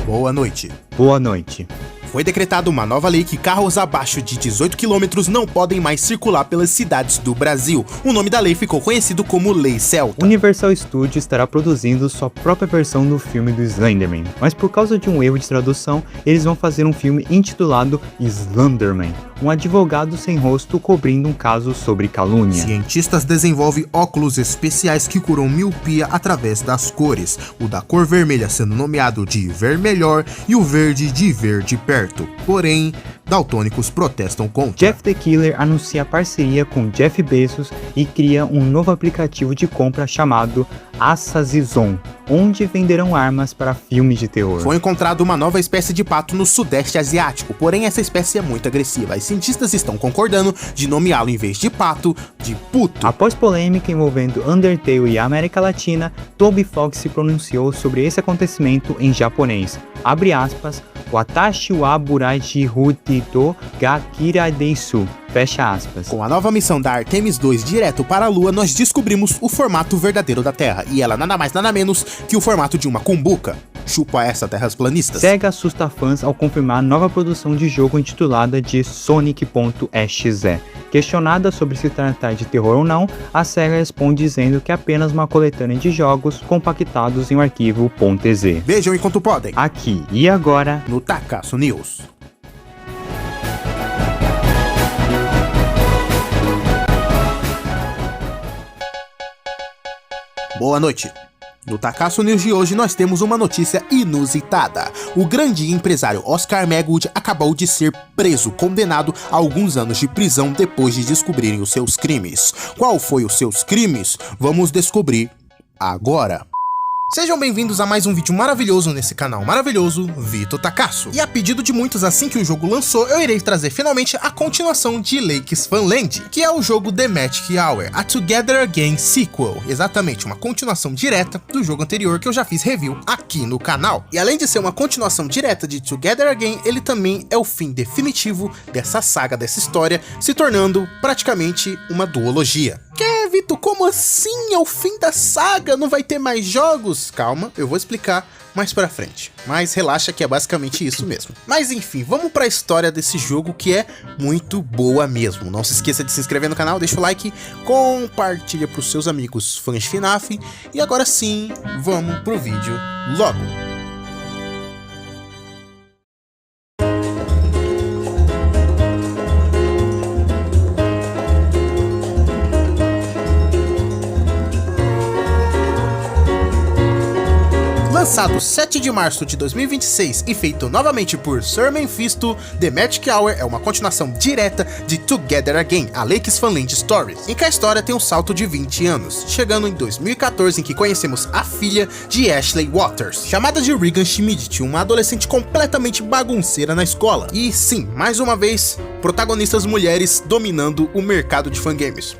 Boa noite. Boa noite. Foi decretada uma nova lei que carros abaixo de 18 km não podem mais circular pelas cidades do Brasil. O nome da lei ficou conhecido como Lei Celta. Universal Studios estará produzindo sua própria versão do filme do Slenderman, mas por causa de um erro de tradução, eles vão fazer um filme intitulado Slenderman, um advogado sem rosto cobrindo um caso sobre calúnia. Cientistas desenvolvem óculos especiais que curam miopia através das cores, o da cor vermelha sendo nomeado de vermelhor e o verde de verde perto. Porém, daltônicos protestam contra. Jeff the Killer anuncia parceria com Jeff Bezos e cria um novo aplicativo de compra chamado Assassin, onde venderão armas para filmes de terror. Foi encontrada uma nova espécie de pato no sudeste asiático, porém essa espécie é muito agressiva e cientistas estão concordando de nomeá-lo em vez de pato, de puto. Após polêmica envolvendo Undertale e a América Latina, Toby Fox se pronunciou sobre esse acontecimento em japonês. Abre aspas, Watashi wa buraji hutito ga kira desu. Fecha aspas. Com a nova missão da Artemis 2 direto para a Lua, nós descobrimos o formato verdadeiro da Terra, e ela nada mais nada menos que o formato de uma cumbuca. Chupa essa, terraplanistas. SEGA assusta fãs ao confirmar nova produção de jogo intitulada de Sonic.exe. Questionada sobre se tratar de terror ou não, a SEGA responde dizendo que é apenas uma coletânea de jogos compactados em um arquivo .exe. Vejam enquanto podem. Aqui e agora no Takasu News. Boa noite. No Takasu News de hoje nós temos uma notícia inusitada. O grande empresário Oscar Megwood acabou de ser preso, condenado a alguns anos de prisão depois de descobrirem os seus crimes. Qual foi os seus crimes? Vamos descobrir agora. Sejam bem-vindos a mais um vídeo maravilhoso nesse canal maravilhoso, Vitor Takasu. E a pedido de muitos, assim que o jogo lançou, eu irei trazer finalmente a continuação de Lakes Funland, que é o jogo The Magic Hour, a Together Again Sequel. Exatamente, uma continuação direta do jogo anterior que eu já fiz review aqui no canal. E além de ser uma continuação direta de Together Again, ele também é o fim definitivo dessa saga, dessa história, se tornando praticamente uma duologia. Vitor, como assim? É o fim da saga? Não vai ter mais jogos? Calma, eu vou explicar mais pra frente. Mas relaxa que é basicamente isso mesmo. Mas enfim, vamos pra história desse jogo que é muito boa mesmo. Não se esqueça de se inscrever no canal, deixa o like, compartilha pros seus amigos fãs de FNAF. E agora sim, vamos pro vídeo logo. Lançado 7 de março de 2026 e feito novamente por Sir Mephisto, The Magic Hour é uma continuação direta de Together Again, a Lakes Funland Stories, em que a história tem um salto de 20 anos, chegando em 2014 em que conhecemos a filha de Ashley Waters, chamada de Regan Schmidt, uma adolescente completamente bagunceira na escola. E sim, mais uma vez, protagonistas mulheres dominando o mercado de fangames.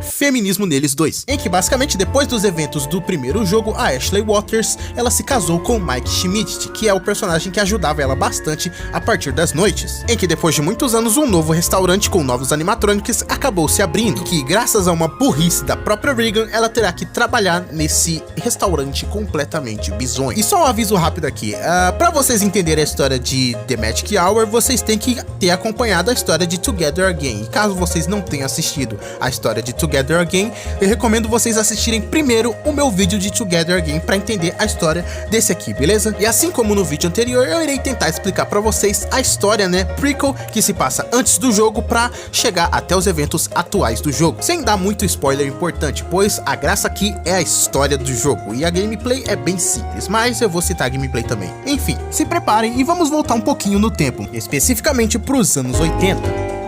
Feminismo neles dois, em que basicamente depois dos eventos do primeiro jogo, a Ashley Waters, ela se casou com Mike Schmidt, que é o personagem que ajudava ela bastante a partir das noites, em que depois de muitos anos um novo restaurante com novos animatrônicos acabou se abrindo, e que graças a uma burrice da própria Regan, ela terá que trabalhar nesse restaurante completamente bizonho. E só um aviso rápido aqui, pra vocês entenderem a história de The Magic Hour, vocês têm que ter acompanhado a história de Together Again, e caso vocês não tenham assistido a história de Together Again, eu recomendo vocês assistirem primeiro o meu vídeo de Together Again para entender a história desse aqui, beleza? E assim como no vídeo anterior, eu irei tentar explicar para vocês a história, né, prequel, que se passa antes do jogo para chegar até os eventos atuais do jogo, sem dar muito spoiler importante, pois a graça aqui é a história do jogo e a gameplay é bem simples, mas eu vou citar a gameplay também. Enfim, se preparem e vamos voltar um pouquinho no tempo, especificamente para os anos 80.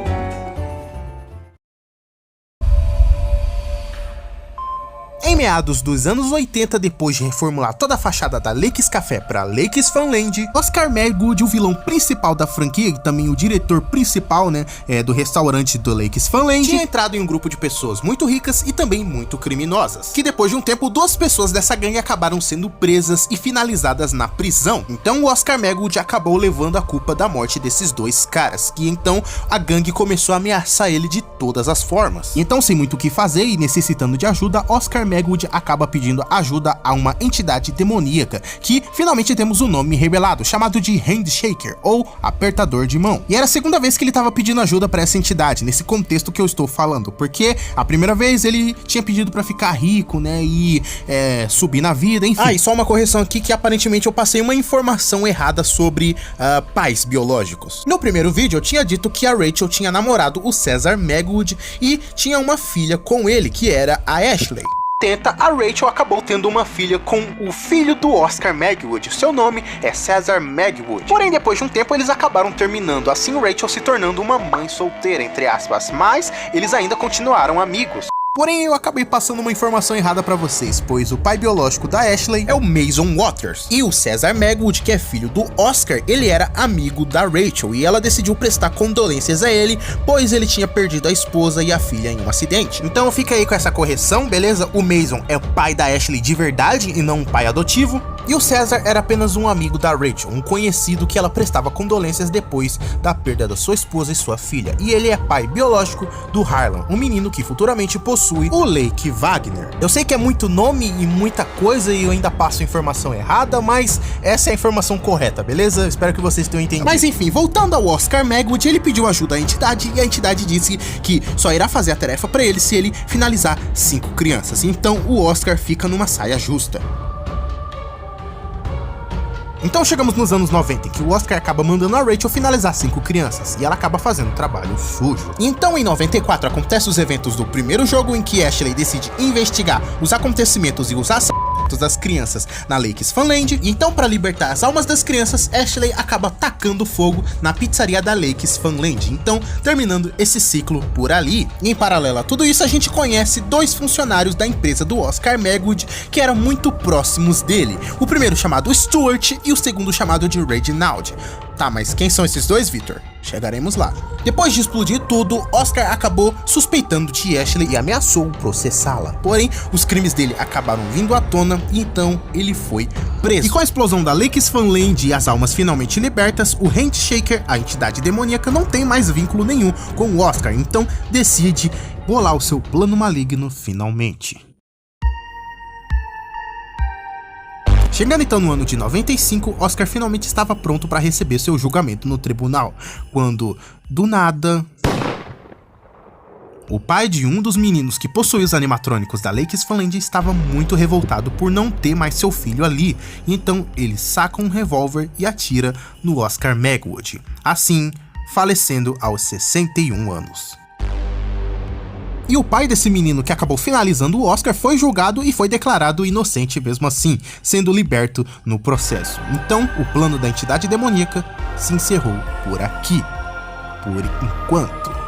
Em meados dos anos 80, depois de reformular toda a fachada da Lakes Café para Lakes Funland, Oscar Megwood, o vilão principal da franquia e também o diretor principal, né, do restaurante do Lakes Funland, tinha entrado em um grupo de pessoas muito ricas e também muito criminosas, que depois de um tempo, 2 pessoas dessa gangue acabaram sendo presas e finalizadas na prisão. Então o Oscar Megwood acabou levando a culpa da morte desses 2 caras, que então a gangue começou a ameaçar ele de todas as formas. Então, sem muito o que fazer e necessitando de ajuda, Oscar Megwood acaba pedindo ajuda a uma entidade demoníaca, que finalmente temos o nome revelado, chamado de Handshaker, ou apertador de mão. E era a segunda vez que ele estava pedindo ajuda para essa entidade, nesse contexto que eu estou falando, porque a primeira vez ele tinha pedido para ficar rico, né, e subir na vida, enfim. Ah, e só uma correção aqui, que aparentemente eu passei uma informação errada sobre pais biológicos. No primeiro vídeo eu tinha dito que a Rachel tinha namorado o Cesar Megwood e tinha uma filha com ele, que era a Ashley. A Rachel acabou tendo uma filha com o filho do Oscar Megwood. Seu nome é Cesar Megwood. Porém, depois de um tempo, eles acabaram terminando, assim Rachel se tornando uma mãe solteira, entre aspas, mas eles ainda continuaram amigos. Porém, eu acabei passando uma informação errada pra vocês, pois o pai biológico da Ashley é o Mason Waters. E o Cesar Megwood, que é filho do Oscar, ele era amigo da Rachel e ela decidiu prestar condolências a ele, pois ele tinha perdido a esposa e a filha em um acidente. Então fica aí com essa correção, beleza? O Mason é o pai da Ashley de verdade e não um pai adotivo. E o Cesar era apenas um amigo da Rachel, um conhecido que ela prestava condolências depois da perda da sua esposa e sua filha. E ele é pai biológico do Harlan, um menino que futuramente possui o Lake Wagner. Eu sei que é muito nome e muita coisa e eu ainda passo a informação errada, mas essa é a informação correta, beleza? Espero que vocês tenham entendido. Mas enfim, voltando ao Oscar Megwood, ele pediu ajuda à entidade e a entidade disse que só irá fazer a tarefa para ele se ele finalizar 5 crianças. Então o Oscar fica numa saia justa. Então chegamos nos anos 90, em que o Oscar acaba mandando a Rachel finalizar 5 crianças, e ela acaba fazendo trabalho sujo. Então em 94 acontecem os eventos do primeiro jogo, em que Ashley decide investigar os acontecimentos e os assassinatos das crianças na Lakes Funland. E então, para libertar as almas das crianças, Ashley acaba tacando fogo na pizzaria da Lakes Funland, então terminando esse ciclo por ali. E em paralelo a tudo isso, a gente conhece 2 funcionários da empresa do Oscar Megwood que eram muito próximos dele. O primeiro chamado Stuart e o segundo chamado de Reginald. Tá, mas quem são esses dois, Victor? Chegaremos lá. Depois de explodir tudo, Oscar acabou suspeitando de Ashley e ameaçou processá-la. Porém, os crimes dele acabaram vindo à tona e então ele foi preso. E com a explosão da Lakes Funland e as almas finalmente libertas, o Handshaker, a entidade demoníaca, não tem mais vínculo nenhum com o Oscar, então decide bolar o seu plano maligno finalmente. Chegando então no ano de 95, Oscar finalmente estava pronto para receber seu julgamento no tribunal, quando, do nada, o pai de um dos meninos que possuía os animatrônicos da Lakes Funland estava muito revoltado por não ter mais seu filho ali, então ele saca um revólver e atira no Oscar Megwood, assim falecendo aos 61 anos. E o pai desse menino que acabou finalizando o Oscar foi julgado e foi declarado inocente mesmo assim, sendo liberto no processo. Então, o plano da entidade demoníaca se encerrou por aqui, por enquanto.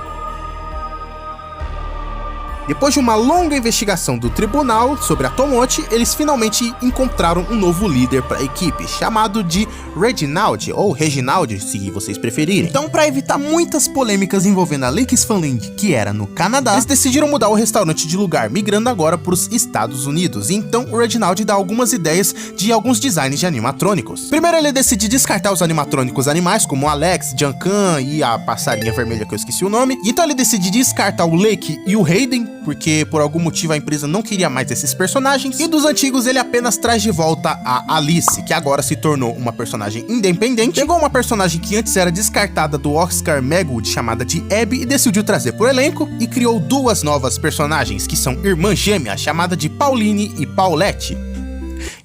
Depois de uma longa investigação do tribunal sobre a Tomote, eles finalmente encontraram um novo líder para a equipe, chamado de Reginald, ou Reginald, se vocês preferirem. Então, para evitar muitas polêmicas envolvendo a Lakes Funland, que era no Canadá, eles decidiram mudar o restaurante de lugar, migrando agora para os Estados Unidos. E então, o Reginald dá algumas ideias de alguns designs de animatrônicos. Primeiro, ele decide descartar os animatrônicos animais, como o Alex, Junkan e a passarinha vermelha que eu esqueci o nome. E então, ele decide descartar o Lake e o Hayden, porque por algum motivo a empresa não queria mais esses personagens, e dos antigos ele apenas traz de volta a Alice, que agora se tornou uma personagem independente, pegou uma personagem que antes era descartada do Oscar Megwood, chamada de Abby, e decidiu trazer pro elenco, e criou 2 novas personagens, que são irmãs gêmeas, chamada de Pauline e Paulette.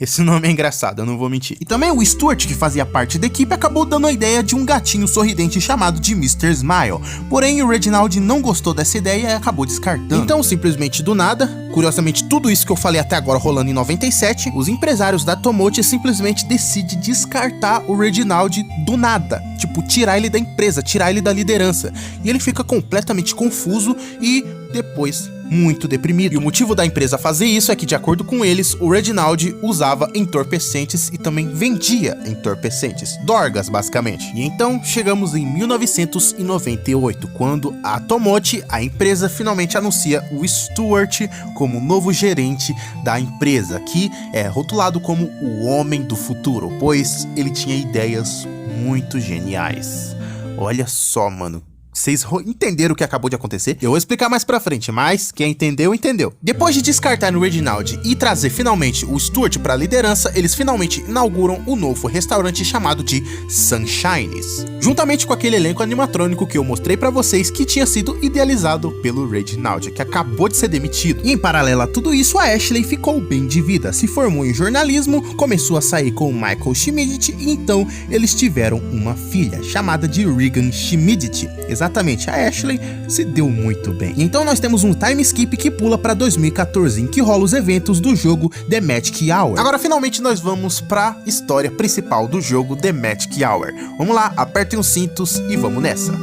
Esse nome é engraçado, eu não vou mentir. E também o Stuart, que fazia parte da equipe, acabou dando a ideia de um gatinho sorridente chamado de Mr. Smile. Porém, o Reginald não gostou dessa ideia e acabou descartando. Então, simplesmente do nada, curiosamente tudo isso que eu falei até agora rolando em 97, os empresários da Tomote simplesmente decidem descartar o Reginald do nada. Tipo, tirar ele da empresa, tirar ele da liderança. E ele fica completamente confuso e depois muito deprimido. E o motivo da empresa fazer isso é que, de acordo com eles, o Reginald usava entorpecentes e também vendia entorpecentes, dorgas basicamente. E então chegamos em 1998, quando a Tomote, a empresa, finalmente anuncia o Stuart como novo gerente da empresa, que é rotulado como o homem do futuro, pois ele tinha ideias muito geniais. Olha só, mano. Vocês entenderam o que acabou de acontecer? Eu vou explicar mais pra frente, mas quem entendeu, entendeu. Depois de descartar o Reginald e trazer finalmente o Stuart pra liderança, eles finalmente inauguram o novo restaurante chamado de Sunshines, juntamente com aquele elenco animatrônico que eu mostrei pra vocês que tinha sido idealizado pelo Reginald, que acabou de ser demitido. E em paralelo a tudo isso, a Ashley ficou bem de vida, se formou em jornalismo, começou a sair com o Michael Schmidt e então eles tiveram uma filha chamada de Regan Schmidt. Exatamente, a Ashley se deu muito bem. E então nós temos um time skip que pula para 2014, em que rola os eventos do jogo The Magic Hour. Agora finalmente nós vamos para a história principal do jogo The Magic Hour. Vamos lá, apertem os cintos e vamos nessa.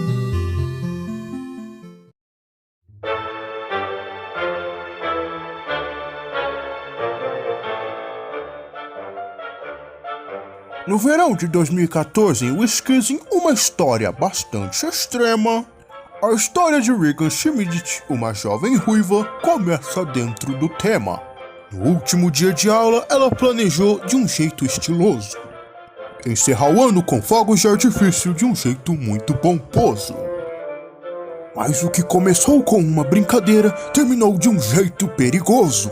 No verão de 2014, em Wisconsin, uma história bastante extrema. A história de Regan Schmidt, uma jovem ruiva, começa dentro do tema. No último dia de aula, ela planejou de um jeito estiloso encerrar o ano com fogos de artifício de um jeito muito pomposo. Mas o que começou com uma brincadeira terminou de um jeito perigoso.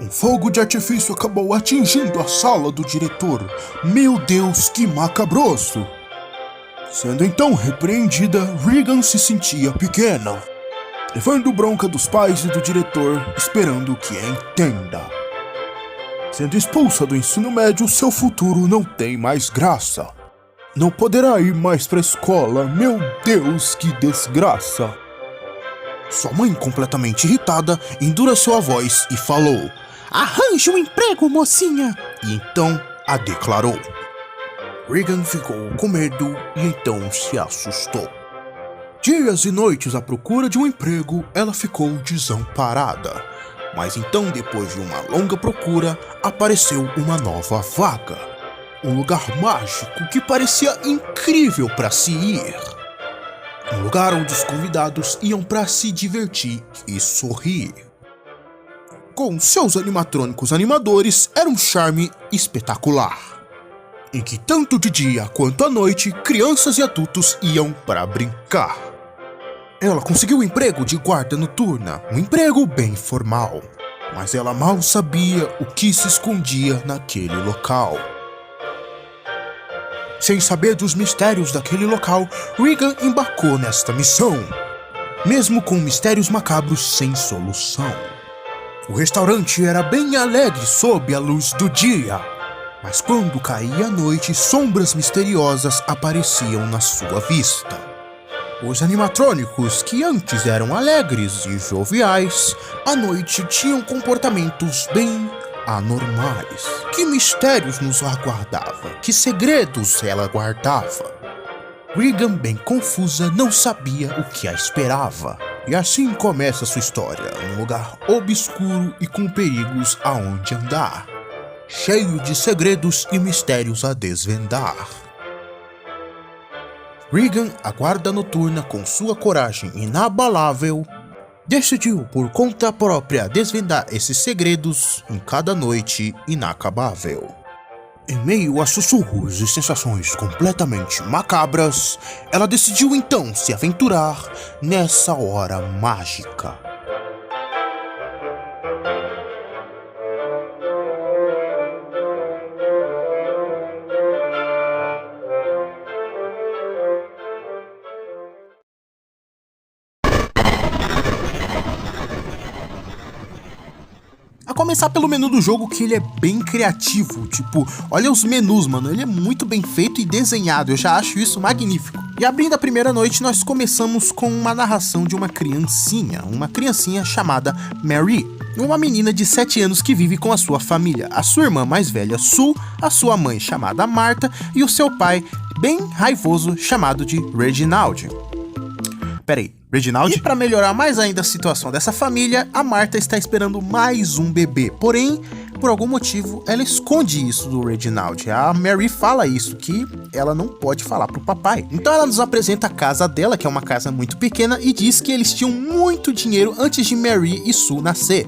Um fogo de artifício acabou atingindo a sala do diretor. Meu Deus, que macabroso! Sendo então repreendida, Regan se sentia pequena, levando bronca dos pais e do diretor, esperando que a entenda. Sendo expulsa do ensino médio, seu futuro não tem mais graça. Não poderá ir mais pra escola. Meu Deus, que desgraça! Sua mãe, completamente irritada, endureceu a voz e falou: "Arranje um emprego, mocinha!" E então a declarou. Regan ficou com medo e então se assustou. Dias e noites à procura de um emprego, ela ficou desamparada. Mas então, depois de uma longa procura, apareceu uma nova vaga. Um lugar mágico que parecia incrível para se ir. Um lugar onde os convidados iam para se divertir e sorrir. Com seus animatrônicos animadores, era um charme espetacular, em que tanto de dia quanto à noite, crianças e adultos iam para brincar. Ela conseguiu um emprego de guarda noturna, um emprego bem formal, mas ela mal sabia o que se escondia naquele local. Sem saber dos mistérios daquele local, Regan embarcou nesta missão, mesmo com mistérios macabros sem solução. O restaurante era bem alegre sob a luz do dia, mas quando caía a noite, sombras misteriosas apareciam na sua vista. Os animatrônicos, que antes eram alegres e joviais, à noite tinham comportamentos bem anormais. Que mistérios nos aguardava? Que segredos ela guardava? Regan, bem confusa, não sabia o que a esperava. E assim começa sua história, num lugar obscuro e com perigos aonde andar, cheio de segredos e mistérios a desvendar. Regan, a guarda noturna, com sua coragem inabalável, decidiu por conta própria desvendar esses segredos em cada noite inacabável. Em meio a sussurros e sensações completamente macabras, ela decidiu então se aventurar nessa hora mágica. A começar pelo menu do jogo, que ele é bem criativo, tipo, olha os menus, mano, ele é muito bem feito e desenhado, eu já acho isso magnífico. E abrindo a primeira noite, nós começamos com uma narração de uma criancinha chamada Mary, uma menina de 7 anos que vive com a sua família, a sua irmã mais velha, Sue, a sua mãe chamada Martha e o seu pai, bem raivoso, chamado de Reginald. Peraí, Reginald? E para melhorar mais ainda a situação dessa família, a Martha está esperando mais um bebê. Porém, por algum motivo, ela esconde isso do Reginald. A Mary fala isso, que ela não pode falar pro papai. Então ela nos apresenta a casa dela, que é uma casa muito pequena, e diz que eles tinham muito dinheiro antes de Mary e Sue nascer.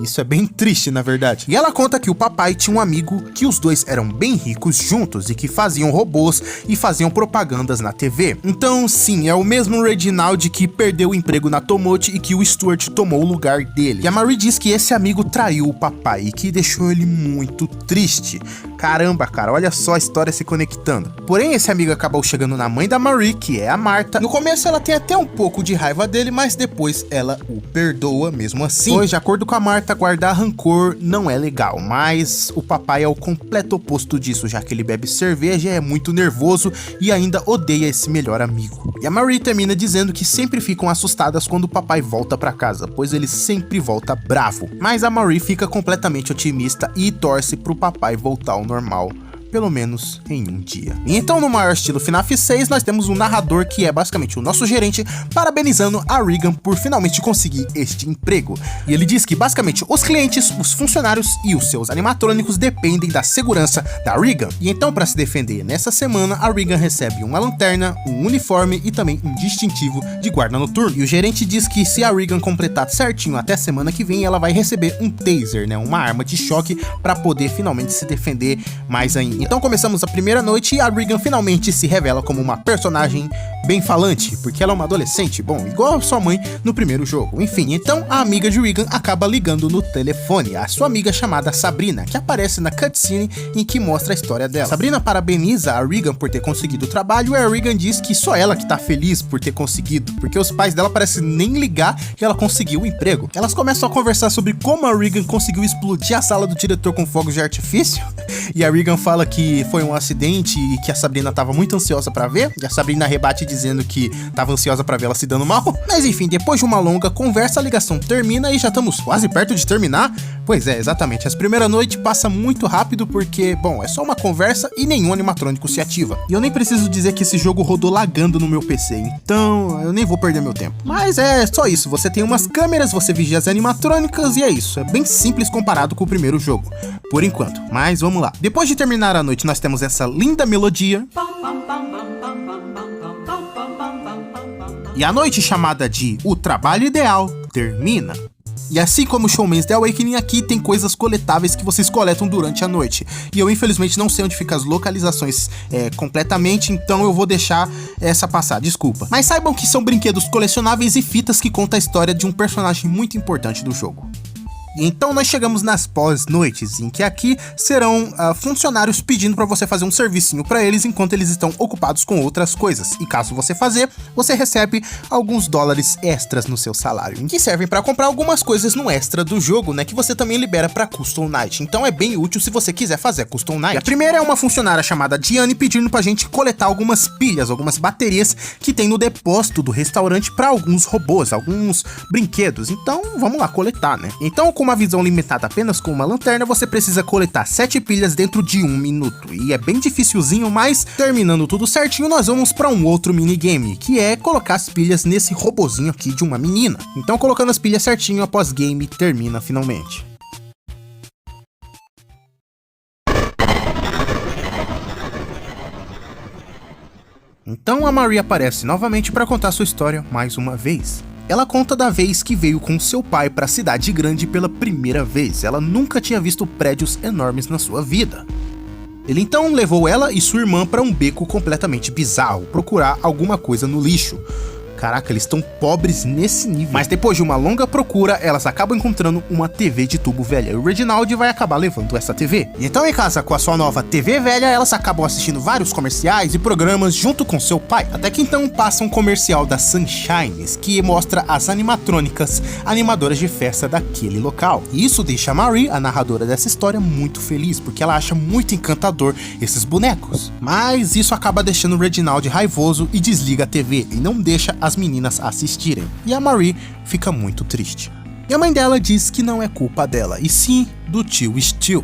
Isso é bem triste, na verdade. E ela conta que o papai tinha um amigo que os dois eram bem ricos juntos e que faziam robôs e faziam propagandas na TV. Então, sim, é o mesmo Reginald que perdeu o emprego na Tomote e que o Stuart tomou o lugar dele. E a Marie diz que esse amigo traiu o papai e que deixou ele muito triste. Caramba, cara, olha só a história se conectando. Porém, esse amigo acabou chegando na mãe da Marie, que é a Martha. No começo ela tem até um pouco de raiva dele, mas depois ela o perdoa mesmo assim. Pois, de acordo com a Martha, guardar rancor não é legal, mas o papai é o completo oposto disso, já que ele bebe cerveja, é muito nervoso e ainda odeia esse melhor amigo. E a Marie termina dizendo que sempre ficam assustadas quando o papai volta pra casa, pois ele sempre volta bravo. Mas a Marie fica completamente otimista e torce pro papai voltar ao normal, pelo menos em um dia. E então, no maior estilo FNAF 6, nós temos um narrador que é basicamente o nosso gerente, parabenizando a Regan por finalmente conseguir este emprego. E ele diz que basicamente os clientes, os funcionários e os seus animatrônicos dependem da segurança da Regan. E então, para se defender nessa semana, a Regan recebe uma lanterna, um uniforme e também um distintivo de guarda noturno. E o gerente diz que se a Regan completar certinho até semana que vem, ela vai receber um taser, né, uma arma de choque, para poder finalmente se defender mais ainda. Então começamos a primeira noite e a Regan finalmente se revela como uma personagem bem falante, porque ela é uma adolescente, bom, igual a sua mãe no primeiro jogo. Enfim, então a amiga de Regan acaba ligando no telefone, a sua amiga chamada Sabrina, que aparece na cutscene em que mostra a história dela. Sabrina parabeniza a Regan por ter conseguido o trabalho e a Regan diz que só ela que tá feliz por ter conseguido, porque os pais dela parecem nem ligar que ela conseguiu o emprego. Elas começam a conversar sobre como a Regan conseguiu explodir a sala do diretor com fogos de artifício, e a Regan fala que foi um acidente e que a Sabrina tava muito ansiosa pra ver, e a Sabrina rebate dizendo que tava ansiosa pra ver ela se dando mal. Mas enfim, depois de uma longa conversa, a ligação termina e já estamos quase perto de terminar. Pois é, exatamente, essa primeira noite passa muito rápido porque, bom, é só uma conversa e nenhum animatrônico se ativa. E eu nem preciso dizer que esse jogo rodou lagando no meu PC, então eu nem vou perder meu tempo. Mas é só isso, você tem umas câmeras, você vigia as animatrônicas e é isso, é bem simples comparado com o primeiro jogo, por enquanto. Mas vamos lá. Depois de terminar a noite, nós temos essa linda melodia. E a noite chamada de O Trabalho Ideal termina. E assim como Showman's The Awakening, aqui tem coisas coletáveis que vocês coletam durante a noite. E eu infelizmente não sei onde ficam as localizações completamente, então eu vou deixar essa passar, desculpa. Mas saibam que são brinquedos colecionáveis e fitas que contam a história de um personagem muito importante do jogo. E então nós chegamos nas pós-noites, em que aqui serão funcionários pedindo para você fazer um servicinho para eles enquanto eles estão ocupados com outras coisas. E caso você fazer, você recebe alguns dólares extras no seu salário, que servem para comprar algumas coisas no extra do jogo, né, que você também libera para Custom Night. Então é bem útil se você quiser fazer a Custom Night. E a primeira é uma funcionária chamada Diane pedindo pra gente coletar algumas pilhas, algumas baterias que tem no depósito do restaurante para alguns robôs, alguns brinquedos. Então vamos lá coletar, né? Então, com uma visão limitada apenas com uma lanterna, você precisa coletar 7 pilhas dentro de 1 minuto. E é bem dificilzinho, mas terminando tudo certinho, nós vamos para um outro minigame, que é colocar as pilhas nesse robozinho aqui de uma menina. Então, colocando as pilhas certinho, após game termina finalmente. Então a Marie aparece novamente para contar sua história mais uma vez. Ela conta da vez que veio com seu pai para a cidade grande pela primeira vez. Ela nunca tinha visto prédios enormes na sua vida. Ele então levou ela e sua irmã para um beco completamente bizarro, procurar alguma coisa no lixo. Caraca, eles estão pobres nesse nível. Mas depois de uma longa procura, elas acabam encontrando uma TV de tubo velha. E o Reginald vai acabar levando essa TV. E então, em casa com a sua nova TV velha, elas acabam assistindo vários comerciais e programas junto com seu pai. Até que então passa um comercial da Sunshines, que mostra as animatrônicas, animadoras de festa daquele local. E isso deixa a Marie, a narradora dessa história, muito feliz, porque ela acha muito encantador esses bonecos. Mas isso acaba deixando o Reginald raivoso e desliga a TV e não deixa as meninas assistirem, e a Marie fica muito triste. E a mãe dela diz que não é culpa dela, e sim do tio Stu.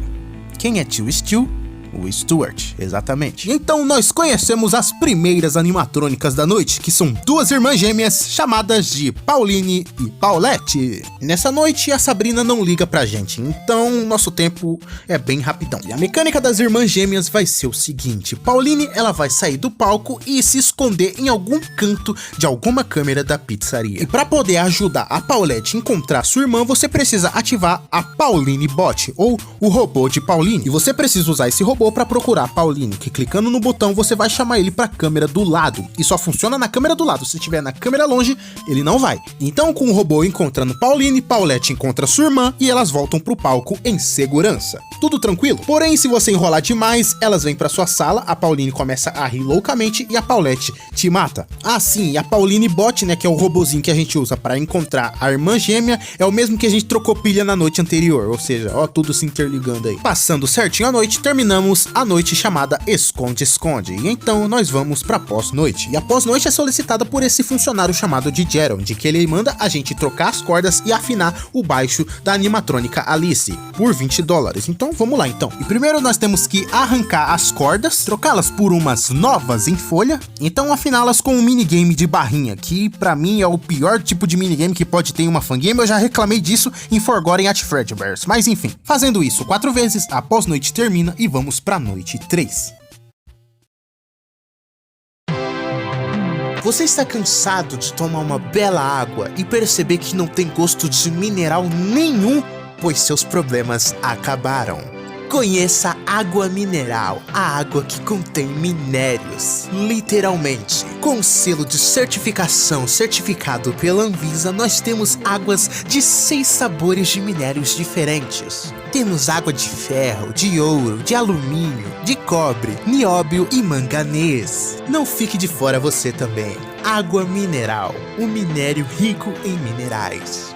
Quem é tio Stu? o Stuart, exatamente. Então nós conhecemos as primeiras animatrônicas da noite, que são duas irmãs gêmeas chamadas de Pauline e Paulette. Nessa noite a Sabrina não liga pra gente, então nosso tempo é bem rapidão. E a mecânica das irmãs gêmeas vai ser o seguinte: Pauline ela vai sair do palco e se esconder em algum canto de alguma câmera da pizzaria. E para poder ajudar a Paulette a encontrar sua irmã, você precisa ativar a Pauline Bot, ou o robô de Pauline. E você precisa usar esse robô para procurar a Pauline, que clicando no botão você vai chamar ele para a câmera do lado. E só funciona na câmera do lado, se estiver na câmera longe, ele não vai. Então com o robô encontrando Pauline, Paulette encontra sua irmã e elas voltam pro palco em segurança. Tudo tranquilo? Porém, se você enrolar demais, elas vêm para sua sala, a Pauline começa a rir loucamente e a Paulette te mata. Ah sim, e a Pauline Bot, né, que é o robozinho que a gente usa para encontrar a irmã gêmea, é o mesmo que a gente trocou pilha na noite anterior, ou seja, ó, tudo se interligando aí. Passando certinho a noite, terminamos a noite chamada Esconde-Esconde, e então nós vamos pra pós-noite. E a pós-noite é solicitada por esse funcionário chamado de Gerald, que ele manda a gente trocar as cordas e afinar o baixo da animatrônica Alice, por $20. Então vamos lá então. E primeiro nós temos que arrancar as cordas, trocá-las por umas novas em folha, então afiná-las com um minigame de barrinha, que pra mim é o pior tipo de minigame que pode ter em uma fangame. Eu já reclamei disso em Forgotten at Fredbear's, mas enfim, fazendo isso 4 vezes, a pós-noite termina e vamos pra noite 3. Você está cansado de tomar uma bela água e perceber que não tem gosto de mineral nenhum, pois seus problemas acabaram. Conheça Água Mineral, a água que contém minérios, literalmente. Com selo de certificação certificado pela Anvisa, nós temos águas de 6 sabores de minérios diferentes. Temos água de ferro, de ouro, de alumínio, de cobre, nióbio e manganês. Não fique de fora você também. Água Mineral, um minério rico em minerais.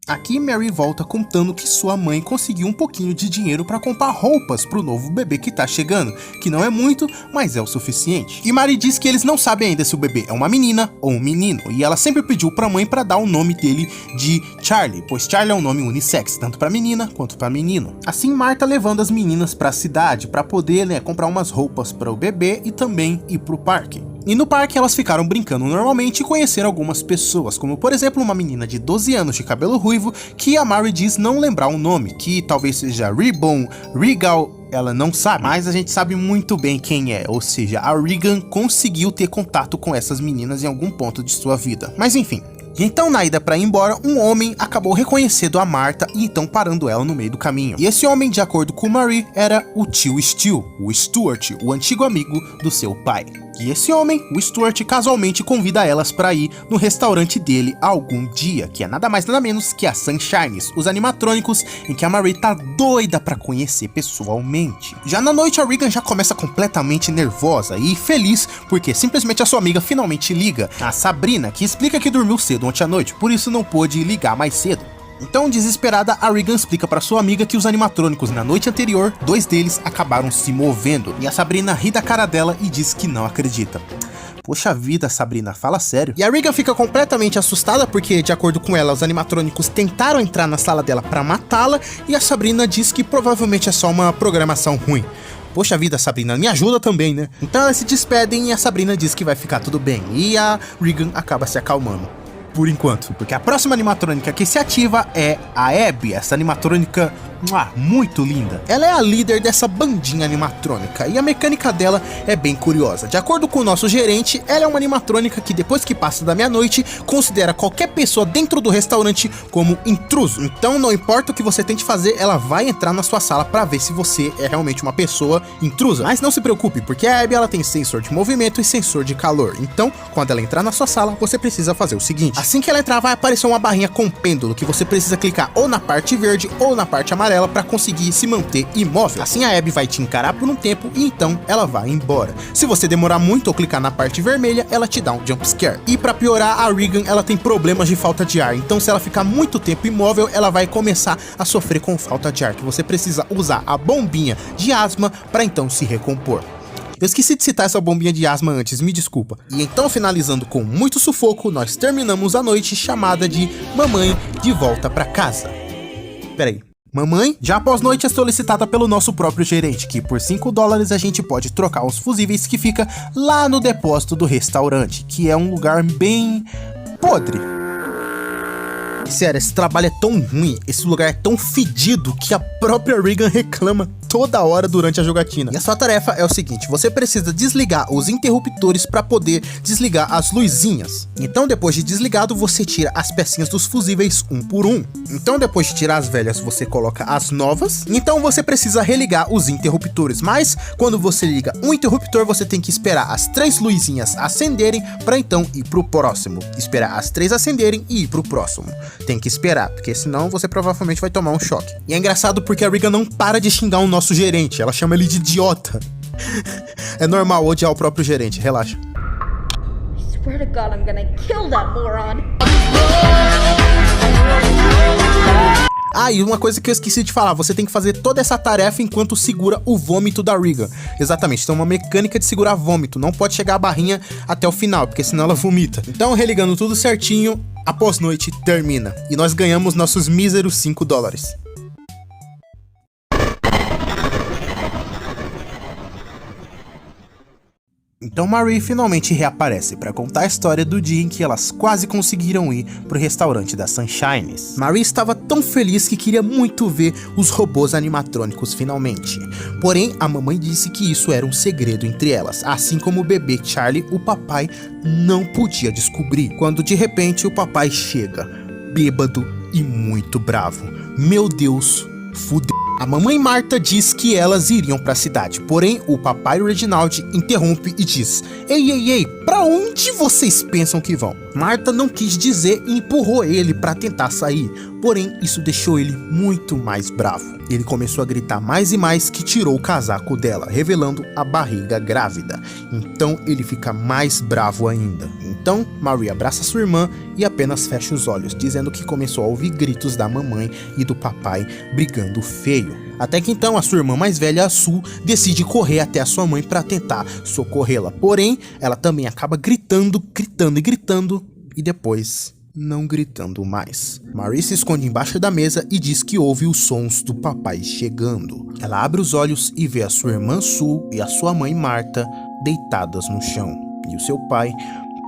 Aqui Mary volta contando que sua mãe conseguiu um pouquinho de dinheiro para comprar roupas pro novo bebê que tá chegando, que não é muito, mas é o suficiente. E Mary diz que eles não sabem ainda se o bebê é uma menina ou um menino, e ela sempre pediu pra mãe para dar o nome dele de Charlie, pois Charlie é um nome unissex, tanto pra menina quanto pra menino. Assim Martha levando as meninas pra cidade para poder, né, comprar umas roupas para o bebê e também ir pro parque. E no parque elas ficaram brincando normalmente e conheceram algumas pessoas, como por exemplo uma menina de 12 anos de cabelo ruivo, que a Mary diz não lembrar o nome, que talvez seja Ribbon, Regal, ela não sabe, mas a gente sabe muito bem quem é, ou seja, a Regan conseguiu ter contato com essas meninas em algum ponto de sua vida. Mas enfim. E então na ida para ir embora, um homem acabou reconhecendo a Martha e então parando ela no meio do caminho. E esse homem, de acordo com Marie, era o tio Stu, o Stuart, o antigo amigo do seu pai. E esse homem, o Stuart, casualmente convida elas para ir no restaurante dele algum dia, que é nada mais nada menos que a Sunshines, os animatrônicos em que a Marie tá doida para conhecer pessoalmente. Já na noite, a Regan já começa completamente nervosa e feliz porque simplesmente a sua amiga finalmente liga, a Sabrina, que explica que dormiu cedo ontem à noite, por isso não pôde ligar mais cedo. Então, desesperada, a Regan explica para sua amiga que os animatrônicos na noite anterior, 2 deles acabaram se movendo, e a Sabrina ri da cara dela e diz que não acredita. Poxa vida, Sabrina, fala sério. E a Regan fica completamente assustada porque, de acordo com ela, os animatrônicos tentaram entrar na sala dela para matá-la, e a Sabrina diz que provavelmente é só uma programação ruim. Poxa vida, Sabrina, me ajuda também, né? Então elas se despedem e a Sabrina diz que vai ficar tudo bem, e a Regan acaba se acalmando. Por enquanto, porque a próxima animatrônica que se ativa é a Abby, essa animatrônica muito linda. Ela é a líder dessa bandinha animatrônica e a mecânica dela é bem curiosa. De acordo com o nosso gerente, ela é uma animatrônica que depois que passa da meia-noite, considera qualquer pessoa dentro do restaurante como intruso. Então não importa o que você tente fazer, ela vai entrar na sua sala para ver se você é realmente uma pessoa intrusa. Mas não se preocupe, porque a Abby ela tem sensor de movimento e sensor de calor. Então, quando ela entrar na sua sala, você precisa fazer o seguinte: assim que ela entrar, vai aparecer uma barrinha com pêndulo que você precisa clicar ou na parte verde ou na parte amarela para conseguir se manter imóvel. Assim a Abby vai te encarar por um tempo e então ela vai embora. Se você demorar muito ou clicar na parte vermelha, ela te dá um jump scare. E para piorar, a Regan ela tem problemas de falta de ar. Então se ela ficar muito tempo imóvel, ela vai começar a sofrer com falta de ar, que você precisa usar a bombinha de asma para então se recompor. Eu esqueci de citar essa bombinha de asma antes, me desculpa. E então, finalizando com muito sufoco, nós terminamos a noite chamada de Mamãe de Volta pra Casa. Peraí. Mamãe, já após noite é solicitada pelo nosso próprio gerente, que por $5 a gente pode trocar os fusíveis que fica lá no depósito do restaurante, que é um lugar bem podre. Sério, esse trabalho é tão ruim, esse lugar é tão fedido que a própria Regan reclama toda hora durante a jogatina. E a sua tarefa é o seguinte: você precisa desligar os interruptores para poder desligar as luzinhas. Então, depois de desligado, você tira as pecinhas dos fusíveis um por um. Então, depois de tirar as velhas, você coloca as novas. Então, você precisa religar os interruptores. Mas, quando você liga um interruptor, você tem que esperar as 3 luzinhas acenderem para então ir pro próximo. Esperar as 3 acenderem e ir pro próximo. Tem que esperar, porque senão você provavelmente vai tomar um choque. E é engraçado porque a Regan não para de xingar o nosso gerente, ela chama ele de idiota. É normal odiar o próprio gerente, relaxa. I swear to God, I'm gonna kill that moron. Ah, e uma coisa que eu esqueci de falar, você tem que fazer toda essa tarefa enquanto segura o vômito da Regan. Exatamente, tem uma mecânica de segurar vômito, não pode chegar a barrinha até o final, porque senão ela vomita. Então, religando tudo certinho, a pós-noite termina, e nós ganhamos nossos míseros $5. Então Marie finalmente reaparece para contar a história do dia em que elas quase conseguiram ir pro restaurante das Sunshines. Marie estava tão feliz que queria muito ver os robôs animatrônicos finalmente. Porém, a mamãe disse que isso era um segredo entre elas, assim como o bebê Charlie, o papai não podia descobrir. Quando de repente o papai chega, bêbado e muito bravo. Meu Deus, fudeu. A mamãe Marta diz que elas iriam para a cidade, porém o papai Reginald interrompe e diz: Ei, pra onde vocês pensam que vão? Marta não quis dizer e empurrou ele para tentar sair, porém isso deixou ele muito mais bravo. Ele começou a gritar mais e mais que tirou o casaco dela, revelando a barriga grávida. Então ele fica mais bravo ainda. Então Marie abraça sua irmã e apenas fecha os olhos, dizendo que começou a ouvir gritos da mamãe e do papai brigando feio. Até que então a sua irmã mais velha, a Sue, decide correr até a sua mãe para tentar socorrê-la. Porém, ela também acaba gritando e depois não gritando mais. Marie se esconde embaixo da mesa e diz que ouve os sons do papai chegando. Ela abre os olhos e vê a sua irmã Sue e a sua mãe Marta deitadas no chão, e o seu pai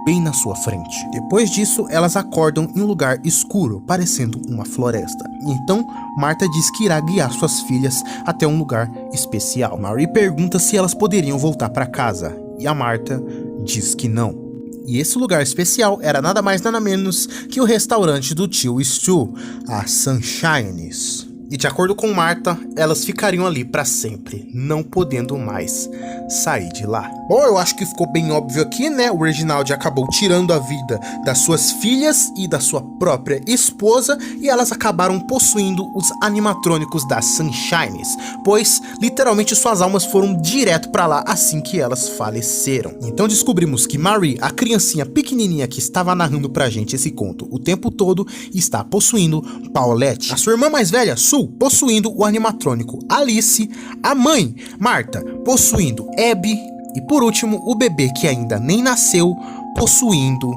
bem na sua frente. Depois disso, elas acordam em um lugar escuro, parecendo uma floresta. Então, Marta diz que irá guiar suas filhas até um lugar especial. Marie pergunta se elas poderiam voltar para casa, e a Marta diz que não. E esse lugar especial era nada mais nada menos que o restaurante do tio Stu, a Sunshines. E de acordo com Marta, elas ficariam ali para sempre, não podendo mais sair de lá. Bom, eu acho que ficou bem óbvio aqui, né? O Reginald acabou tirando a vida das suas filhas e da sua própria esposa, e elas acabaram possuindo os animatrônicos das Sunshines, pois literalmente suas almas foram direto para lá assim que elas faleceram. Então descobrimos que Marie, a criancinha pequenininha que estava narrando pra gente esse conto o tempo todo, está possuindo Paulette, a sua irmã mais velha, Sue, possuindo o animatrônico Alice, a mãe, Marta, possuindo Abby, e por último, o bebê que ainda nem nasceu, possuindo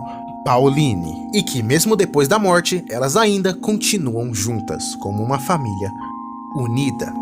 Pauline. E que mesmo depois da morte, elas ainda continuam juntas, como uma família unida.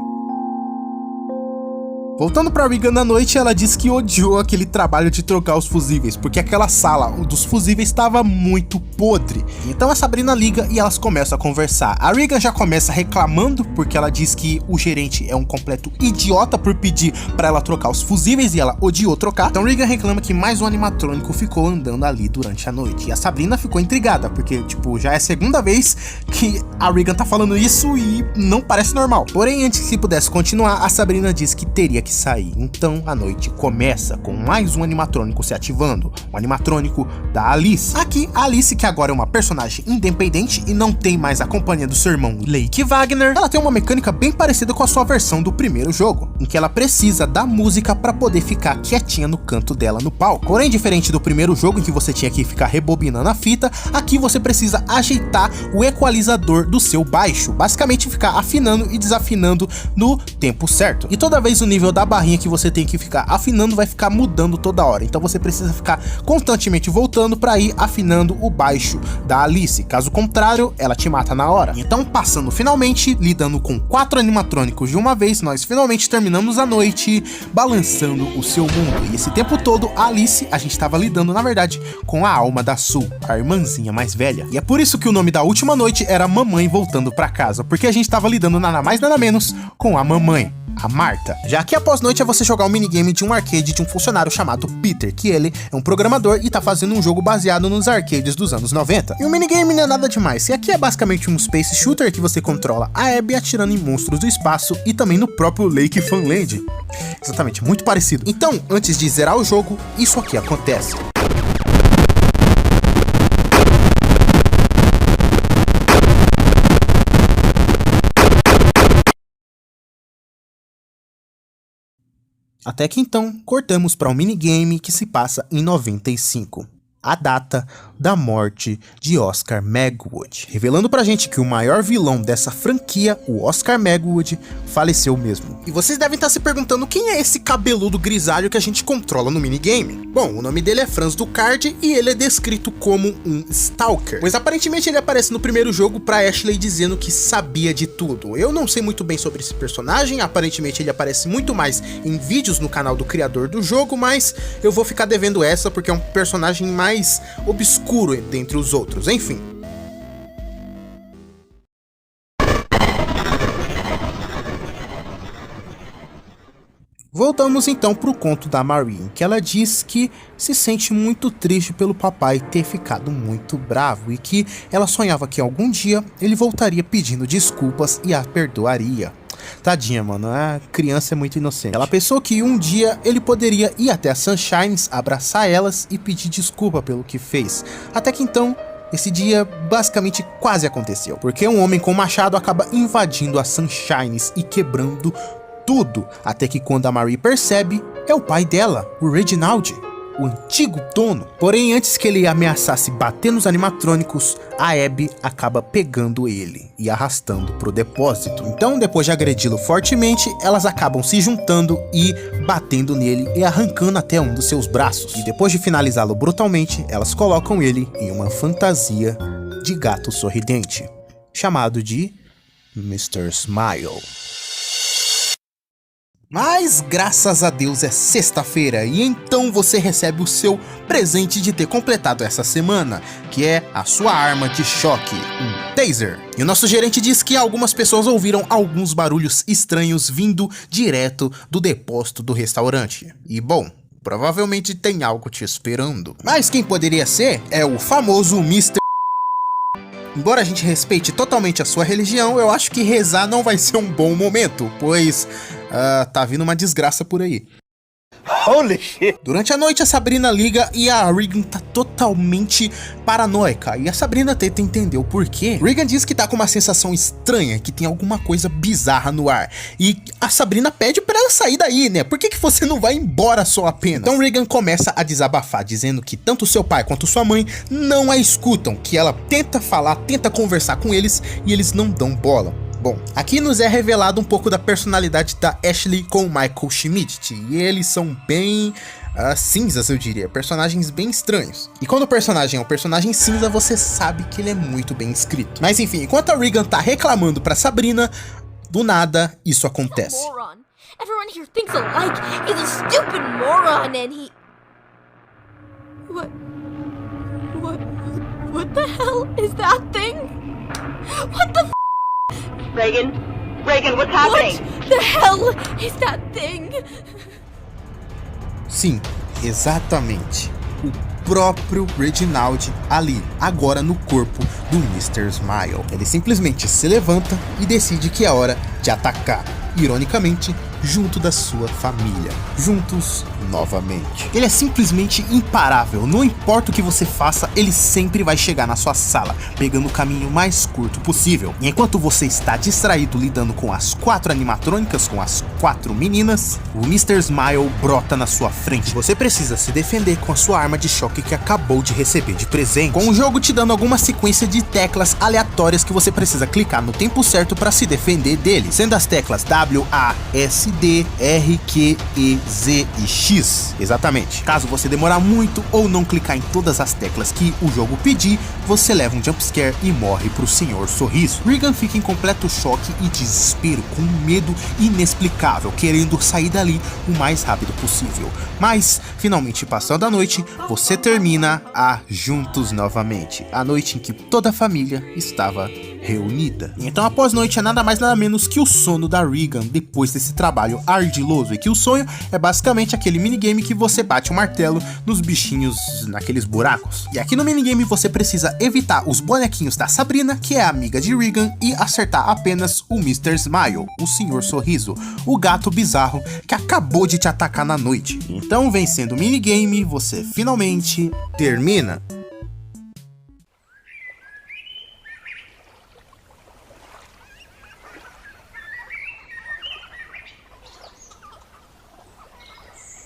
Voltando pra Regan na noite, ela diz que odiou aquele trabalho de trocar os fusíveis, porque aquela sala dos fusíveis estava muito podre. Então a Sabrina liga e elas começam a conversar. A Regan já começa reclamando, porque ela diz que o gerente é um completo idiota por pedir pra ela trocar os fusíveis e ela odiou trocar. Então Regan reclama que mais um animatrônico ficou andando ali durante a noite. E a Sabrina ficou intrigada, porque tipo, já é a segunda vez que a Regan tá falando isso e não parece normal. Porém, antes que pudesse continuar, a Sabrina diz que teria que sair. Então a noite começa com mais um animatrônico se ativando, o animatrônico da Alice. Aqui, a Alice, que agora é uma personagem independente e não tem mais a companhia do seu irmão Lake Wagner, ela tem uma mecânica bem parecida com a sua versão do primeiro jogo, em que ela precisa da música para poder ficar quietinha no canto dela no palco. Porém, diferente do primeiro jogo, em que você tinha que ficar rebobinando a fita, aqui você precisa ajeitar o equalizador do seu baixo, basicamente ficar afinando e desafinando no tempo certo. E toda vez o nível da da barrinha que você tem que ficar afinando vai ficar mudando toda hora. Então você precisa ficar constantemente voltando para ir afinando o baixo da Alice. Caso contrário, ela te mata na hora. Então, passando finalmente, lidando com 4 animatrônicos de uma vez, nós finalmente terminamos a noite balançando o seu mundo. E esse tempo todo, a Alice, a gente estava lidando, na verdade, com a alma da Sue, a irmãzinha mais velha. E é por isso que o nome da última noite era Mamãe Voltando para Casa, porque a gente estava lidando nada mais nada menos com a mamãe, a Marta. Já que após noite é você jogar um minigame de um arcade de um funcionário chamado Peter, que ele é um programador e tá fazendo um jogo baseado nos arcades dos anos 90. E o minigame não é nada demais, e aqui é basicamente um space shooter que você controla a Abby atirando em monstros do espaço e também no próprio Lake Funland. Exatamente, muito parecido. Então, antes de zerar o jogo, isso aqui acontece. Até que então, cortamos para um minigame que se passa em 95. A data da morte de Oscar Magwood, revelando pra gente que o maior vilão dessa franquia, o Oscar Magwood, faleceu mesmo. E vocês devem estar se perguntando quem é esse cabeludo grisalho que a gente controla no minigame. Bom, o nome dele é Franz Ducard e ele é descrito como um Stalker, pois aparentemente ele aparece no primeiro jogo pra Ashley dizendo que sabia de tudo. Eu não sei muito bem sobre esse personagem, aparentemente ele aparece muito mais em vídeos no canal do criador do jogo, mas eu vou ficar devendo essa porque é um personagem mais obscuro dentre os outros, enfim. Voltamos então pro conto da Marie, que ela diz que se sente muito triste pelo papai ter ficado muito bravo e que ela sonhava que algum dia ele voltaria pedindo desculpas e a perdoaria. Tadinha, mano, a criança é muito inocente. Ela pensou que um dia ele poderia ir até a Sunshines, abraçar elas e pedir desculpa pelo que fez. Até que então, esse dia basicamente quase aconteceu, porque um homem com machado acaba invadindo a Sunshines e quebrando tudo, até que quando a Marie percebe, é o pai dela, o Reginald, o antigo dono. Porém, antes que ele ameaçasse bater nos animatrônicos, a Abby acaba pegando ele e arrastando pro depósito. Então, depois de agredi-lo fortemente, elas acabam se juntando e batendo nele e arrancando até um dos seus braços. E depois de finalizá-lo brutalmente, elas colocam ele em uma fantasia de gato sorridente, chamado de Mr. Smile. Mas graças a Deus é sexta-feira e então você recebe o seu presente de ter completado essa semana, que é a sua arma de choque, um taser. E o nosso gerente diz que algumas pessoas ouviram alguns barulhos estranhos vindo direto do depósito do restaurante. E bom, provavelmente tem algo te esperando. Mas quem poderia ser é o famoso Mr. Embora a gente respeite totalmente a sua religião, eu acho que rezar não vai ser um bom momento, pois tá vindo uma desgraça por aí. Holy shit! Durante a noite a Sabrina liga e a Regan tá totalmente paranoica e a Sabrina tenta entender o porquê. Regan diz que tá com uma sensação estranha, que tem alguma coisa bizarra no ar e a Sabrina pede pra ela sair daí, né? Por que você não vai embora só apenas? Então Regan começa a desabafar, dizendo que tanto seu pai quanto sua mãe não a escutam, que ela tenta falar, tenta conversar com eles e eles não dão bola. Bom, aqui nos é revelado um pouco da personalidade da Ashley com o Michael Schmidt, e eles são bem cinzas, eu diria, personagens bem estranhos. E quando o personagem é um personagem cinza, você sabe que ele é muito bem escrito. Mas enfim, enquanto a Regan tá reclamando pra Sabrina, do nada isso acontece. Everyone here thinks alike. He's a stupid moron and he... What the hell is that thing? What the Regan, what's happening? What the hell is that thing? Sim, exatamente. O próprio Reginald ali, agora no corpo do Mr. Smile. Ele simplesmente se levanta e decide que é hora de atacar. Ironicamente, junto da sua família. Juntos novamente. Ele é simplesmente imparável. Não importa o que você faça, ele sempre vai chegar na sua sala, pegando o caminho mais curto possível. E enquanto você está distraído lidando com as 4 animatrônicas, com as 4 meninas, o Mr. Smile brota na sua frente. Você precisa se defender com a sua arma de choque que acabou de receber de presente, com o jogo te dando alguma sequência de teclas aleatórias que você precisa clicar no tempo certo para se defender dele, sendo as teclas W, A, S S, D, R, Q, E, Z e X. Exatamente. Caso você demorar muito ou não clicar em todas as teclas que o jogo pedir, você leva um jumpscare e morre pro Senhor Sorriso. Regan fica em completo choque e desespero, com um medo inexplicável, querendo sair dali o mais rápido possível. Mas, finalmente passando a noite, você termina a Juntos Novamente, a noite em que toda a família estava reunida. Então, após noite é nada mais nada menos que o sono da Regan depois desse trabalho ardiloso, e que o sonho é basicamente aquele minigame que você bate o martelo nos bichinhos naqueles buracos. E aqui no minigame você precisa evitar os bonequinhos da Sabrina, que é a amiga de Regan, e acertar apenas o Mr. Smile, o Senhor Sorriso, o gato bizarro que acabou de te atacar na noite. Então, vencendo o minigame, você finalmente termina.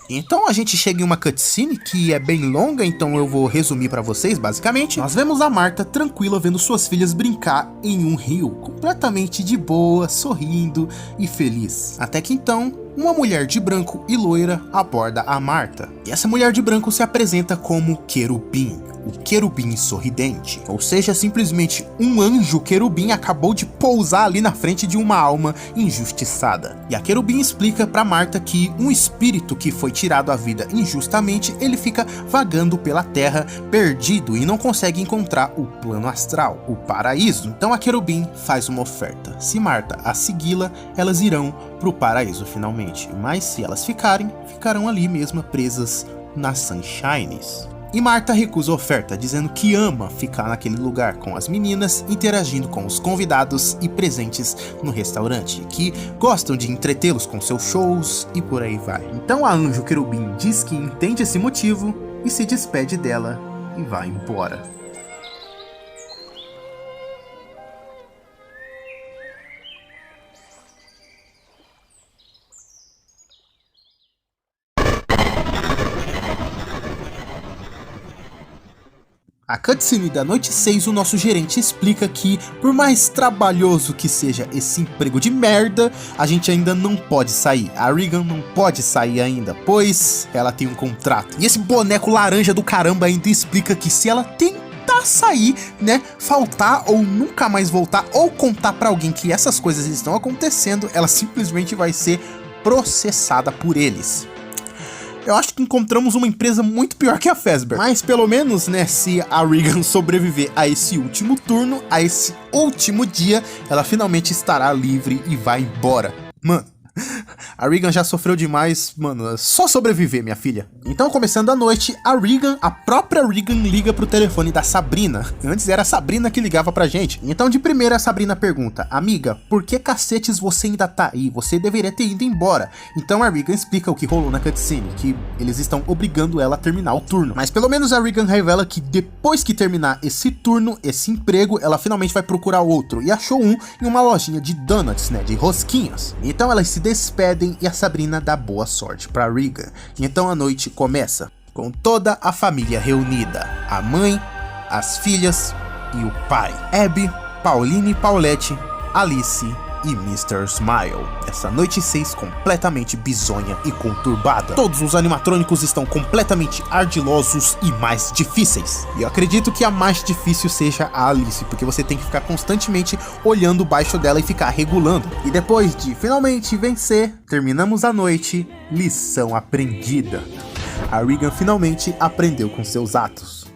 Então a gente chega em uma cutscene que é bem longa, então eu vou resumir pra vocês basicamente. Nós vemos a Marta tranquila vendo suas filhas brincar em um rio, completamente de boa, sorrindo e feliz. Até que então, uma mulher de branco e loira aborda a Marta. E essa mulher de branco se apresenta como Querubim, o querubim sorridente. Ou seja, simplesmente um anjo querubim acabou de pousar ali na frente de uma alma injustiçada. E a querubim explica pra Marta que um espírito que foi tirado à vida injustamente, ele fica vagando pela terra, perdido, e não consegue encontrar o plano astral, o paraíso. Então a querubim faz uma oferta. Se Marta a segui-la, elas irão pro paraíso finalmente. Mas se elas ficarão ali mesmo presas nas Sunshines. E Marta recusa a oferta, dizendo que ama ficar naquele lugar com as meninas, interagindo com os convidados e presentes no restaurante, que gostam de entretê-los com seus shows e por aí vai. Então a Anjo Querubim diz que entende esse motivo e se despede dela e vai embora. A cutscene da noite 6, o nosso gerente explica que, por mais trabalhoso que seja esse emprego de merda, a gente ainda não pode sair. A Regan não pode sair ainda, pois ela tem um contrato. E esse boneco laranja do caramba ainda explica que se ela tentar sair, né, faltar ou nunca mais voltar, ou contar pra alguém que essas coisas estão acontecendo, ela simplesmente vai ser processada por eles. Eu acho que encontramos uma empresa muito pior que a Fazbear. Mas pelo menos, né, se a Regan sobreviver a esse último turno, a esse último dia, ela finalmente estará livre e vai embora. Mano, a Regan já sofreu demais, mano, é só sobreviver, minha filha. Então, começando a noite, a própria Regan liga pro telefone da Sabrina. Antes era a Sabrina que ligava pra gente. Então, de primeira, a Sabrina pergunta: amiga, por que cacetes você ainda tá aí? Você deveria ter ido embora. Então a Regan explica o que rolou na cutscene, que eles estão obrigando ela a terminar o turno. Mas pelo menos a Regan revela que depois que terminar esse turno, esse emprego, ela finalmente vai procurar outro. E achou um em uma lojinha de donuts, né, de rosquinhas. Então elas se despedem e a Sabrina dá boa sorte pra Regan. Então a noite começa com toda a família reunida, a mãe, as filhas e o pai. Abby, Pauline e Paulette, Alice e Mr. Smile. Essa noite 6 completamente bizonha e conturbada. Todos os animatrônicos estão completamente ardilosos e mais difíceis. E eu acredito que a mais difícil seja a Alice, porque você tem que ficar constantemente olhando baixo dela e ficar regulando. E depois de finalmente vencer, terminamos a noite, lição aprendida. A Regan finalmente aprendeu com seus atos.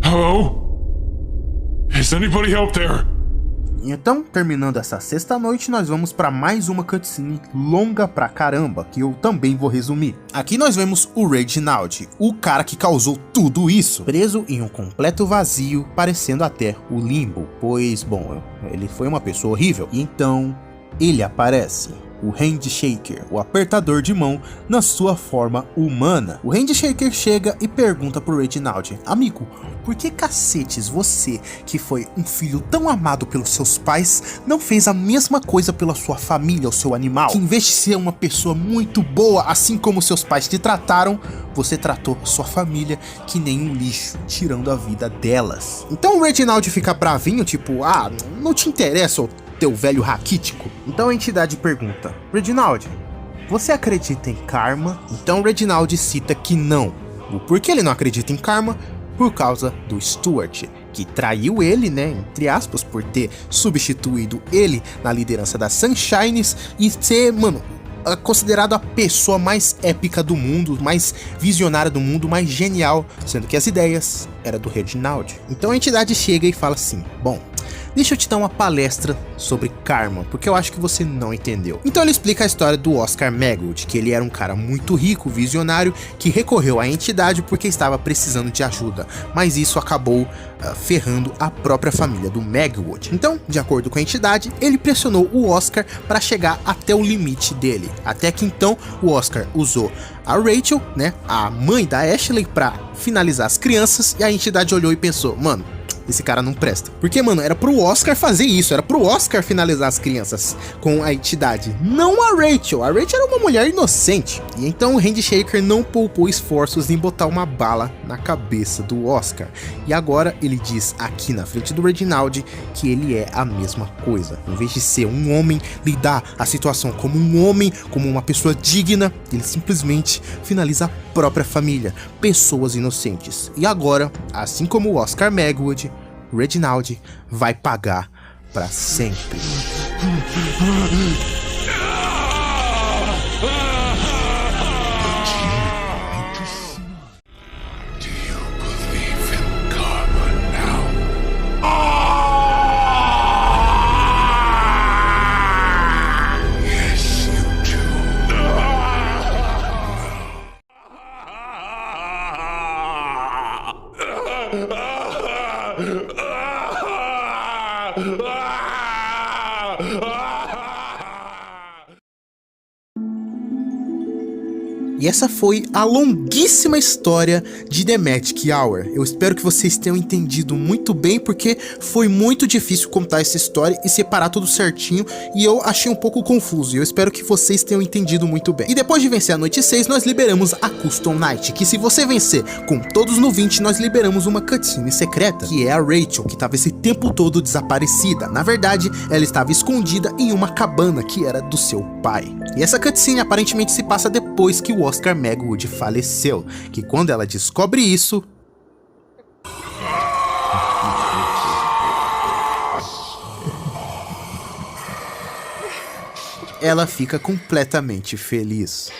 Hello? Is anybody out there? Então, terminando essa sexta noite, nós vamos para mais uma cutscene longa pra caramba, que eu também vou resumir. Aqui nós vemos o Reginald, o cara que causou tudo isso, preso em um completo vazio, parecendo até o limbo, pois, bom, ele foi uma pessoa horrível. Então, ele aparece. o Handshaker, o apertador de mão na sua forma humana. O Handshaker chega e pergunta pro Reginald: amigo, por que cacetes você, que foi um filho tão amado pelos seus pais, não fez a mesma coisa pela sua família, o seu animal? Que em vez de ser uma pessoa muito boa, assim como seus pais te trataram, você tratou sua família que nem um lixo, tirando a vida delas. Então o Reginald fica bravinho, tipo, não te interessa o teu velho raquítico? Então a entidade pergunta: Reginald, você acredita em karma? Então o Reginald cita que não. O porquê ele não acredita em karma? Por causa do Stuart, que traiu ele, né, entre aspas, por ter substituído ele na liderança das Sunshines e ser, mano, considerado a pessoa mais épica do mundo, mais visionária do mundo, mais genial, sendo que as ideias eram do Reginald. Então a entidade chega e fala assim: bom, deixa eu te dar uma palestra sobre karma, porque eu acho que você não entendeu. Então ele explica a história do Oscar Magwood, que ele era um cara muito rico, visionário, que recorreu à entidade porque estava precisando de ajuda, mas isso acabou ferrando a própria família do Magwood. Então, de acordo com a entidade, ele pressionou o Oscar para chegar até o limite dele, até que então o Oscar usou a Rachel, né, a mãe da Ashley, para finalizar as crianças, e a entidade olhou e pensou: mano, esse cara não presta. Porque, mano, era pro Oscar fazer isso, era pro Oscar finalizar as crianças com a entidade, não a Rachel. A Rachel era uma mulher inocente. E então o Handshaker não poupou esforços em botar uma bala na cabeça do Oscar. E agora ele diz aqui na frente do Reginald que ele é a mesma coisa. Em vez de ser um homem, lidar a situação como um homem, como uma pessoa digna, ele simplesmente finaliza a própria família, pessoas inocentes. E agora, assim como o Oscar Magwood, Reginald vai pagar pra sempre. E essa foi a longuíssima história de The Magic Hour. Eu espero que vocês tenham entendido muito bem, porque foi muito difícil contar essa história e separar tudo certinho, e eu achei um pouco confuso, e eu espero que vocês tenham entendido muito bem. E depois de vencer a noite 6, nós liberamos a Custom Night, que se você vencer com todos no 20, nós liberamos uma cutscene secreta, que é a Rachel, que estava esse tempo todo desaparecida. Na verdade, ela estava escondida em uma cabana que era do seu pai. E essa cutscene aparentemente se passa depois que o Oscar Magwood faleceu, que quando ela descobre isso, ela fica completamente feliz.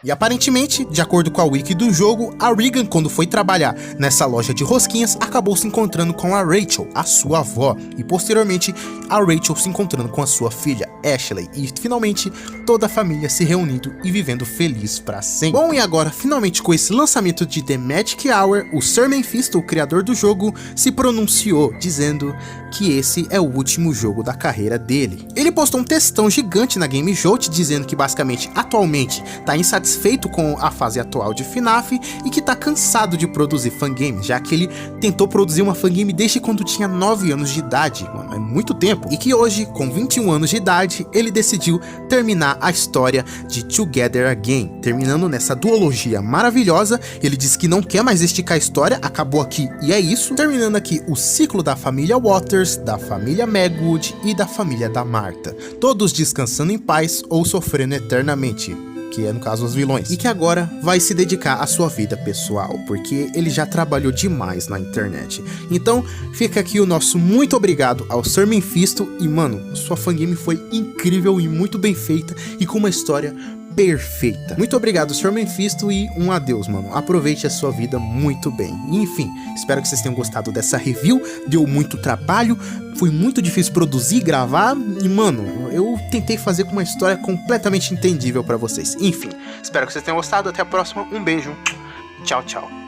E aparentemente, de acordo com a wiki do jogo, a Regan, quando foi trabalhar nessa loja de rosquinhas, acabou se encontrando com a Rachel, a sua avó, e posteriormente a Rachel se encontrando com a sua filha, Ashley, e finalmente toda a família se reunindo e vivendo feliz pra sempre. Bom, e agora, finalmente com esse lançamento de The Magic Hour, o Sir Mephisto, o criador do jogo, se pronunciou, dizendo que esse é o último jogo da carreira dele. Ele postou um textão gigante na Game Jolt, dizendo que basicamente, atualmente, tá insatisfeito com a fase atual de FNAF e que tá cansado de produzir fangames, já que ele tentou produzir uma fangame desde quando tinha 9 anos de idade, mano, é muito tempo, e que hoje, com 21 anos de idade, ele decidiu terminar a história de Together Again, terminando nessa duologia maravilhosa. Ele disse que não quer mais esticar a história, acabou aqui e é isso, terminando aqui o ciclo da família Waters, da família Magwood e da família da Martha, todos descansando em paz ou sofrendo eternamente, que é no caso os vilões, e que agora vai se dedicar à sua vida pessoal, porque ele já trabalhou demais na internet. Então fica aqui o nosso muito obrigado ao Sir Mephisto, e mano, sua fangame foi incrível e muito bem feita e com uma história perfeita. Muito obrigado, Sr. Mephisto, e um adeus, mano. Aproveite a sua vida muito bem. E, enfim, espero que vocês tenham gostado dessa review. Deu muito trabalho, foi muito difícil produzir, gravar, e, mano, eu tentei fazer com uma história completamente entendível pra vocês. Enfim, espero que vocês tenham gostado. Até a próxima. Um beijo. Tchau, tchau.